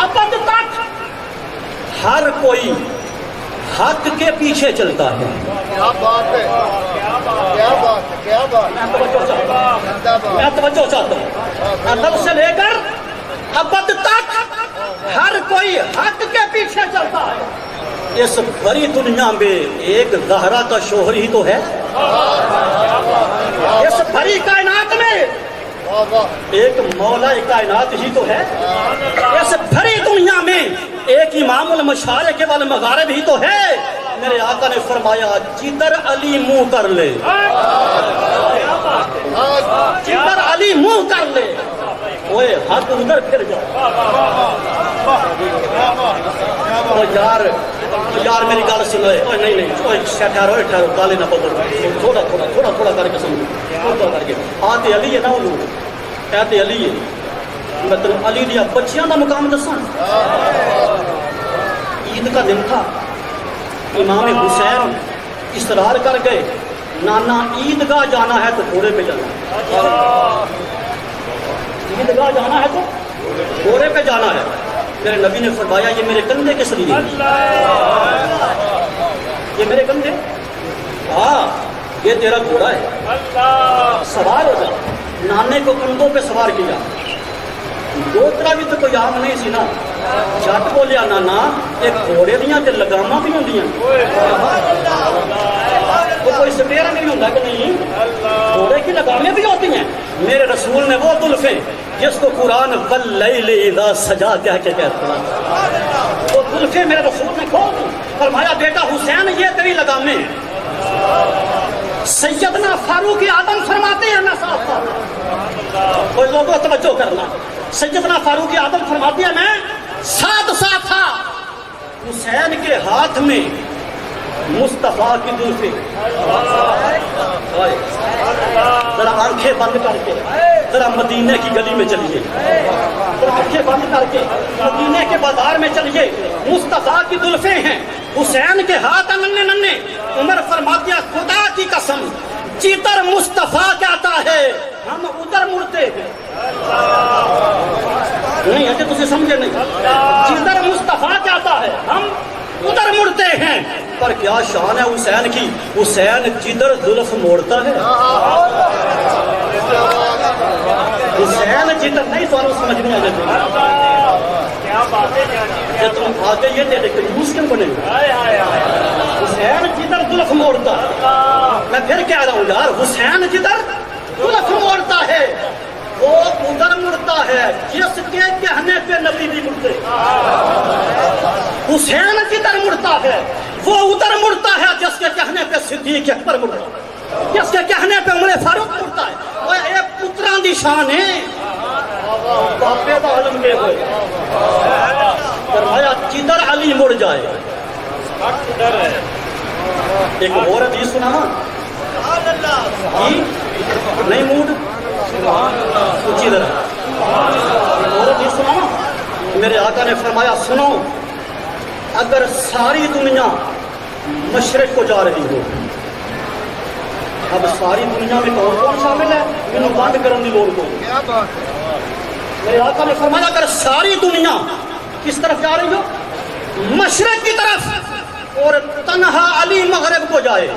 ابد تک ہر کوئی حق کے پیچھے چلتا ہے. کیا بات ہے. کیا بات ہے. کیا بات. میں توجہ چاہتا ہوں. عدل سے لے کر ابد تک ہر کوئی حق کے پیچھے چلتا ہے۔ اس بڑی دنیا میں ایک زہرا کا شوہر ہی تو ہے، اس بڑی کائنات میں ایک مولا کائنات ہی تو ہے، اس بڑی دنیا میں ایک امام المشارق والمغارب ہی تو ہے۔ میرے آقا نے فرمایا جدھر علی منہ کر لے، جدھر علی منہ کر لے اوے ہاتھ ادھر پھر جاؤ۔ یار میری گل سنو، نہیں نہیں ٹھہرو ٹھہرو، گالے نہ پکڑو، تھوڑا تھوڑا تھوڑا تھوڑا کر کے سمجھو، تھوڑا کر کے آتے علی ہے نا، وہ کہتے علی ہے، میں تمہیں علی دیا بچیاں کا مقام دساں۔ عید کا دن تھا، امام حسین اصرار کر گئے نانا عیدگاہ جانا ہے تو گھوڑے پہ جانا، عیدگاہ جانا ہے تو گھوڑے پہ جانا ہے۔ میرے نبی نے فرمایا یہ میرے کندھے کس لیے، یہ میرے کندھے، ہاں یہ تیرا گھوڑا ہے، سوار ہو جا۔ نانے کو کندھوں پہ سوار کیا، دوترا بھی تو کوئی عام نہیں سی نا، جٹ بولیا نانا یہ گھوڑے دیاں تے لگاماں بھی ہوندیاں، وہ کوئی سپیرا نہیں ہوتا کہ نہیں، گھوڑے کی لگامیں بھی ہوتی ہیں۔ میرے رسول نے وہ زلفیں جس کو قرآن واللیل اذا سجا کہہ کے کہتا ہے، وہ زلفیں میرے رسول نے کھول دی، فرمایا بیٹا حسین یہ تیری لگامیں۔ سیدنا فاروق اعظم فرماتے ہیں نا، صاحب کوئی لوگوں توجہ کرنا، سیدنا فاروق اعظم فرماتے ہیں میں ساتھ ساتھ تھا، حسین کے ہاتھ میں مصطفیٰ کی زلفیں، ذرا آنکھیں بند کر کے ذرا مدینے کی گلی میں چلیے، ذرا آنکھیں بند کر کے مدینے کے بازار میں چلیے، مصطفیٰ کی زلفیں ہیں، حسین کے ہاتھ ننھے ننھے۔ عمر فرماتے ہیں خدا کی قسم جدھر مصطفیٰ کہتا ہے ہم ادھر مڑتے ہیں، نہیں اجے تجھے سمجھے نہیں، جدھر مصطفیٰ کہتا ہے ہم ادھر مڑتے ہیں۔ پر کیا شان ہے حسین کی، حسین جدھر زلف موڑتا ہے، حسین جدھر نہیں تو سمجھ نہیں آنے یہ تم آتے یہ تیرے کنجوس کیوں بنے، حسین جدھر زلف موڑتا ہے، میں پھر کہہ رہا ہوں یار حسین جدھر زلف موڑتا ہے وہ ادھر مڑتا ہے جس کے کہنے پہ نبی بھی مڑتے، حسین جدھر مڑتا ہے وہ ادھر مڑتا ہے جس کے کہنے پہ صدیق اکبر مڑتا ہے، جس کے کہنے پہ عمر فاروق مڑتا ہے۔ وہ ایک پتراں دی شان ہے، باپے دا علم کے ہوئے فرمایا جدھر علی مڑ جائے۔ ایک اور حدیث سنا نہیں موڈ اونچی طرح، اور حدیث سنا میرے آقا نے فرمایا سنو اگر ساری دنیا مشرق کو جا رہی ہو، اب ساری دنیا میں کون کون شامل ہے انہوں بند کرنے کی لوڑ کو، میرے آقا نے فرمایا اگر ساری دنیا کس طرف جا رہی ہو، مشرق کی طرف، اور تنہا علی مغرب کو جائے،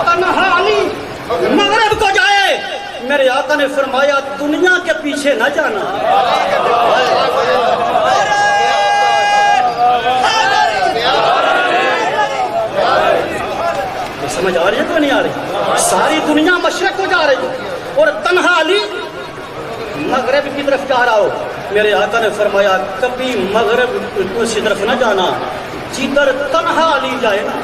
تنہا علی مغرب کو جائے، میرے آقا نے فرمایا دنیا کے پیچھے نہ جانا۔ سمجھ آ رہی ہے تو نہیں آ رہی؟ ساری دنیا مشرق کو جا رہی ہے اور تنہا علی مغرب کی طرف جا رہا ہو، میرے آقا نے فرمایا کبھی مغرب کی طرف نہ جانا، جدھر تنہا علی جائے نا،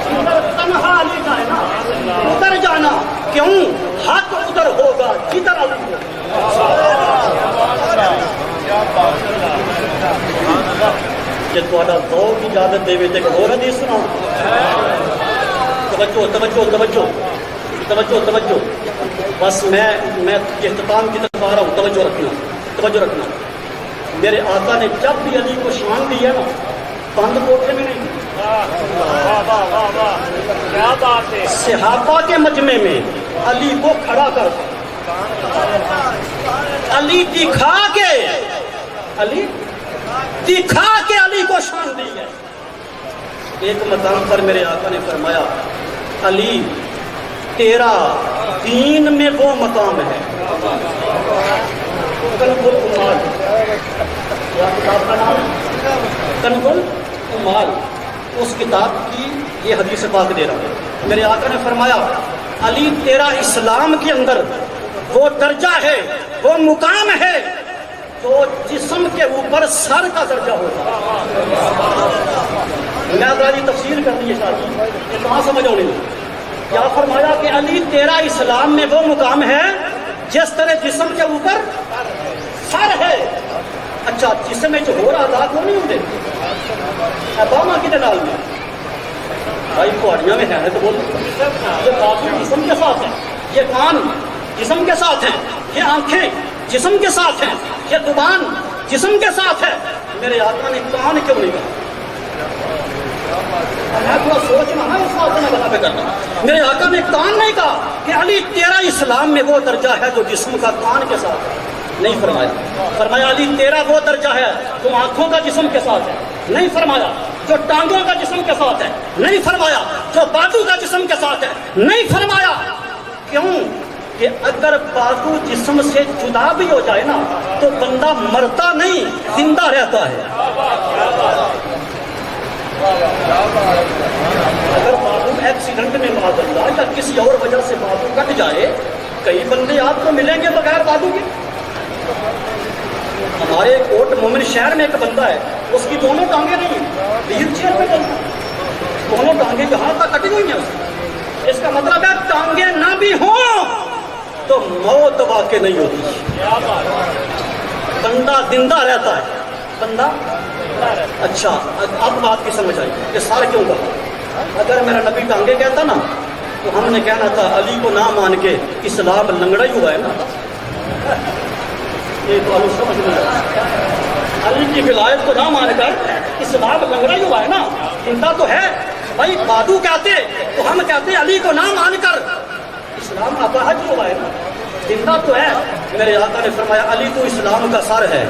جدھر تنہا علی جائے نا ادھر جانا، کیوں حق ادھر ہوگا جدھر علی ہوگا۔ کہ تھوڑا ذوق اجازت دے تے ایک اور حدیث سنا، توجہ توجہ توجہ توجہ توجہ، بس میں اختتام کی طرف آ رہا ہوں، توجہ رکھنا توجہ رکھنا۔ میرے آقا نے جب بھی علی کو شان دی ہے نا بند کوٹھے میں نہیں، صحابہ کے مجمع میں علی کو کھڑا کر علی دکھا کے علی کو شان دی ہے۔ ایک مقام پر میرے آقا نے فرمایا علی تیرا دین میں وہ مقام ہے کنزُ العمال، کیا کتاب کا نام ہے؟ کنزُ العمال، اس کتاب کی یہ حدیث پاک دے رہا ہوں۔ میرے آقا نے فرمایا علی تیرا اسلام کے اندر وہ درجہ ہے، وہ مقام ہے جو جسم کے اوپر سر کا درجہ ہوتا ہے۔ میں ذرا تفصیل کر دی شاید یہ کہاں سمجھ آنے لگی۔ کیا فرمایا کہ علی تیرا اسلام میں وہ مقام ہے جس طرح جسم کے اوپر سر ہے۔ اچھا جسم میں جو ہو رہا تھا وہ نہیں ہوتے باما کی نال میں بھائی پہاڑیاں میں ہے تو بول یہ بازو جسم کے ساتھ ہے، یہ کان جسم کے ساتھ ہیں، یہ آنکھیں جسم کے ساتھ ہیں، یہ زبان جسم کے ساتھ ہے۔ میرے آقا نے کان کیوں نہیں کہا؟ میں تھوڑا سوچنا ہے اس بات سے میں بتا پہ کرتا ہوں۔ میرے آقا نے کان نہیں کہا کہ علی تیرا اسلام میں وہ درجہ ہے جو جسم کا کان کے ساتھ ہے، نہیں فرمایا۔ فرمایا علی تیرا وہ درجہ ہے جو آنکھوں کا جسم کے ساتھ ہے، نہیں فرمایا۔ جو ٹانگوں کا جسم کے ساتھ ہے، نہیں فرمایا۔ جو بازو کا جسم کے ساتھ ہے، نہیں فرمایا۔ کیوں کہ اگر بازو جسم سے جدا بھی ہو جائے نا تو بندہ مرتا نہیں، زندہ رہتا ہے۔ اگر بازو ایکسیڈنٹ میں معاذ اللہ یا کسی اور وجہ سے بازو کٹ جائے، کئی بندے آپ کو ملیں گے بغیر بازو کے۔ ہمارے کوٹ مومن شہر میں ایک بندہ ہے، اس کی دونوں ٹانگیں نہیں، ویل چیئر پہ چلتا ہے، دونوں ٹانگیں جہاں تک کٹی ہوئی ہیں۔ اس کا مطلب ہے ٹانگیں نہ بھی ہوں تو موت واقع نہیں ہوتی، بندہ زندہ رہتا ہے، بندہ۔ اچھا اب بات کی سمجھ آئی کہ سار کیوں کہا؟ اگر میرا نبی ٹانگے کہتا نا تو ہم نے کہنا تھا علی کو نہ مان کے اسلام لنگڑا ہی ہوا ہے نا۔ یہ تو سمجھ نہیں آیا، علی کی ولایت کو نہ مان کر اسلام لنگڑا ہی ہوا ہے نا، زندہ تو ہے بھائی۔ بادو کہتے تو ہم کہتے علی کو نہ مان کر اسلام اپاہج ہوا ہے نا، زندہ تو ہے۔ میرے آقا نے فرمایا علی تو اسلام کا سر ہے۔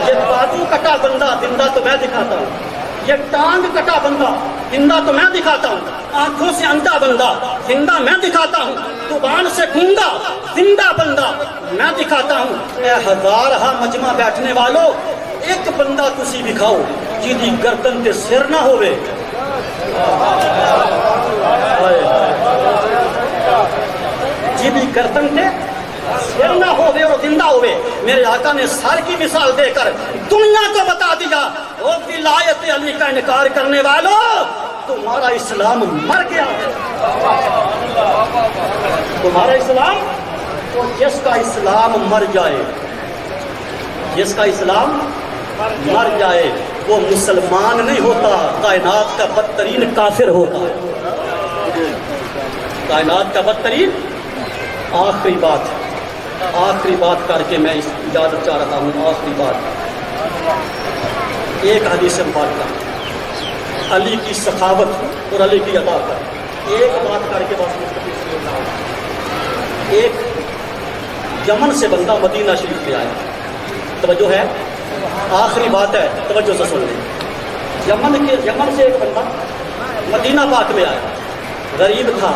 یہ بازو کٹا بندہ زندہ تو میں دکھاتا ہوں، یہ ٹانگ کٹا بندہ زندہ تو میں دکھاتا ہوں، آنکھوں سے اندھا بندہ زندہ میں دکھاتا ہوں، زبان سے گونگا زندہ بندہ میں دکھاتا ہوں۔ اے ہزارہا مجمع بیٹھنے والوں، ایک بندہ تسی دکھاؤ جیدی گردن تے سر نہ ہوئے۔ جیدی گردن تے سر نہ ہوئے اور زندہ ہوئے۔ میرے آقا نے سر کی مثال دے کر دنیا کو بتا دیا، وہ ولایت علی کا انکار کرنے والوں تمہارا اسلام مر گیا ہے، تمہارا اسلام۔ تو جس کا اسلام مر جائے، جس کا اسلام مر جائے وہ مسلمان نہیں ہوتا، کائنات کا بدترین کافر ہوتا ہے، کائنات کا بدترین۔ آخری بات کر کے میں اجازت چاہ رہا ہوں۔ آخری بات ایک حدیث مبارکہ علی کی سخاوت اور علی کی ادا کر، ایک بات کر کے بس۔ ایک یمن سے بندہ مدینہ شریف پہ آیا، توجہ ہے، آخری بات ہے، توجہ سے سن لیں۔ یمن سے ایک بندہ مدینہ پاک میں آیا، غریب تھا،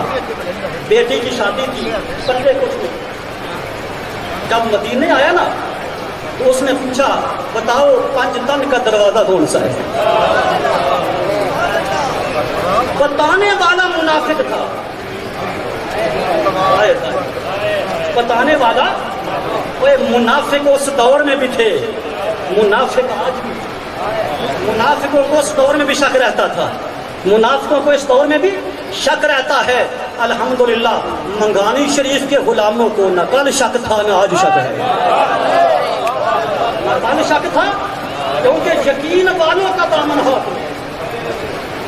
بیٹی کی شادی تھی، پلے کچھ نہیں۔ جب مدینے آیا نا تو اس نے پوچھا بتاؤ 5 طن کا دروازہ کون سا ہے؟ بتانے والا منافق تھا، بتانے والا وہ منافق اس دور میں بھی تھے، منافق آج بھی، منافقوں کو اس دور میں بھی شک رہتا تھا، منافقوں کو اس دور میں بھی شک رہتا ہے۔ الحمدللہ منگانی شریف کے غلاموں کو نہ کل شک تھا نہ آج شک ہے، نہ کل شک تھا کیونکہ یقین والوں کا دامن ہاتھ میں،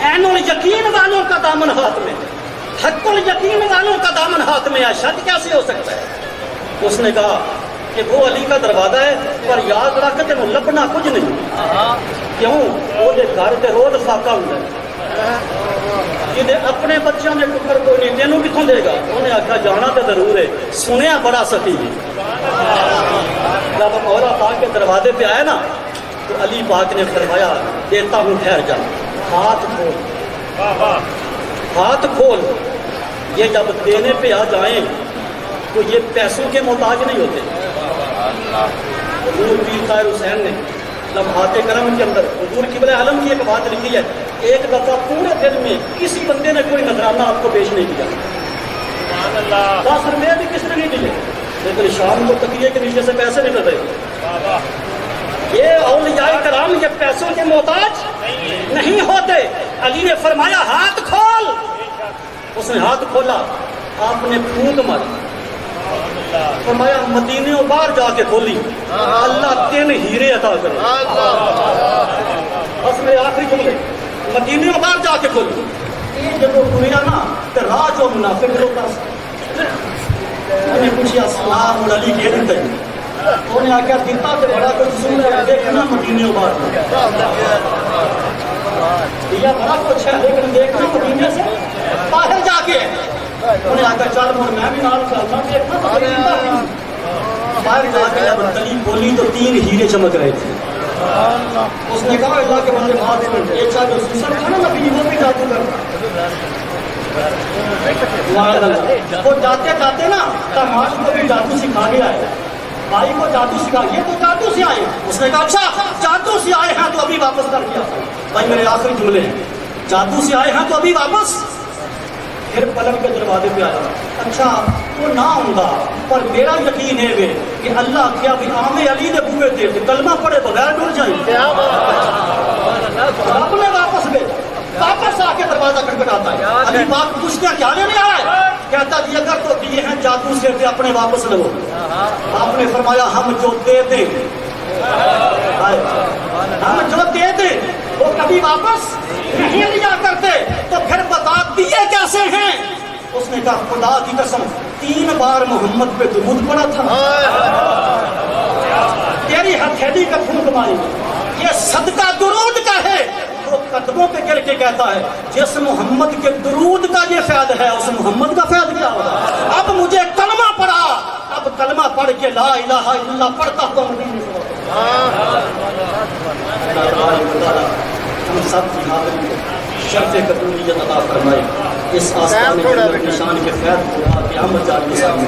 عین الیقین والوں کا دامن ہاتھ میں، حق الیقین والوں کا دامن ہاتھ میں ہے، شک کیسے ہو سکتا ہے؟ اس نے کہا کہ وہ علی کا دروازہ ہے پر یاد رکھ تینوں لبنا کچھ نہیں، کیوں وہ گھر تے روز فاقہ ہوتا ہے، جنہیں اپنے بچوں نے پتر کوئی نہیں، تینوں کتوں دے گا؟ انہیں آخیا جانا تو ضرور ہے، سنیا بڑا سخی ہے۔ جب مولا پاک کے دروازے پہ آیا نا تو علی پاک نے فرمایا دیتا ہوں ٹھہر جا، ہاتھ کھول، ہاتھ کھول۔ یہ جب دینے پہ آ جائیں تو یہ پیسوں کے محتاج نہیں ہوتے. حضور پیر طاہر حسین نے لمحات کرم کے اندر حضور قبلہ عالم کی ایک بات لکھی ہے، ایک دفعہ پورے دن میں کسی بندے نے کوئی نذرانہ آپ کو پیش نہیں کیا. 10 روپے بھی کس نے نہیں دیے، لیکن شام کو تکیے کے نیچے سے پیسے نکل رہے. یہ اولیاء کرام یہ پیسوں کے محتاج نہیں ہوتے. علی نے فرمایا ہاتھ کھول، اس نے ہاتھ کھولا، آپ نے پھونک ماری، فرمایا مدینے و باہر جا کے کھولی، اللہ 3 ہیرے عطا کرے. بس میرے آخری جملے، مدینے و باہر جا کے کھولی. یہ جب ہوئی نا تو راہ جو منافق لوگ نے پوچھا السلام علی کے دیتے انہوں نے آگیا دیتا تو بڑا کچھ سن رہا ہے، دیکھنا مدینے و باہر دیا بڑا کچھ ہے، لیکن دیکھنا مدینے سے باہر جا کے. انہوں نے آگیا چل مر میں بھی نال چلتا دیکھنا باہر جا کے. جب گلی کھولی تو 3 ہیرے چمک رہے تھے. اس نے کہا اللہ کے بندے بات کرتے ایک ساتھ جو سیسر تھا نا نبی وہ بھی جادو کرتا. وہ جاتے جاتے نا تماش کو بھی جادو سکھا کے آئے، بھائی کو جادو سکھا. یہ تو جادو سے آئے. اس نے کہا اچھا جادو سے آئے ہیں تو ابھی واپس کر دیا. بھائی میرے آخری جملے ہیں، جادو سے آئے ہیں تو ابھی واپس. پھر پلنگ کے دروازے پہ آیا، اچھا وہ نہ ہوں گا پر میرا یقین ہے کہ اللہ کیا بھی عام علی نے بوئے تھے کلمہ پڑے بغیر ڈر جائیں. آپ نے واپس گئے، واپس آ کے دروازہ کھٹکھٹاتا ہے. علی بات پوچھتے کیا لینے آیا ہے؟ کہتا جی اگر تو دیے ہیں جادو سے تھے اپنے واپس لو. آپ نے فرمایا ہم جو دے دیں، ہم جو دے دیں وہ کبھی واپس نہیں لیا کرتے. تو پھر بتا دیے کیسے ہیں؟ اس نے کہا خدا کی قسم 3 بار محمد پہ درود پڑا تھا. تیری ہتھیلی کا پھونک ماری، یہ صدقہ درود کا ہے. وہ قدموں پہ گر کے کہتا ہے جس محمد کے درود کا یہ فیض ہے اس محمد کا فیض کیا ہوگا. اب مجھے کلمہ پڑھا، اب کلمہ پڑھ کے لا الہ الا اللہ پڑھتا ہوں مدینے سے. ہم سب کی حاضری کو شرف قبولیت عطا فرمائے. اس آستانے کے نشان کے خیر کو قیامت جا کے سامنے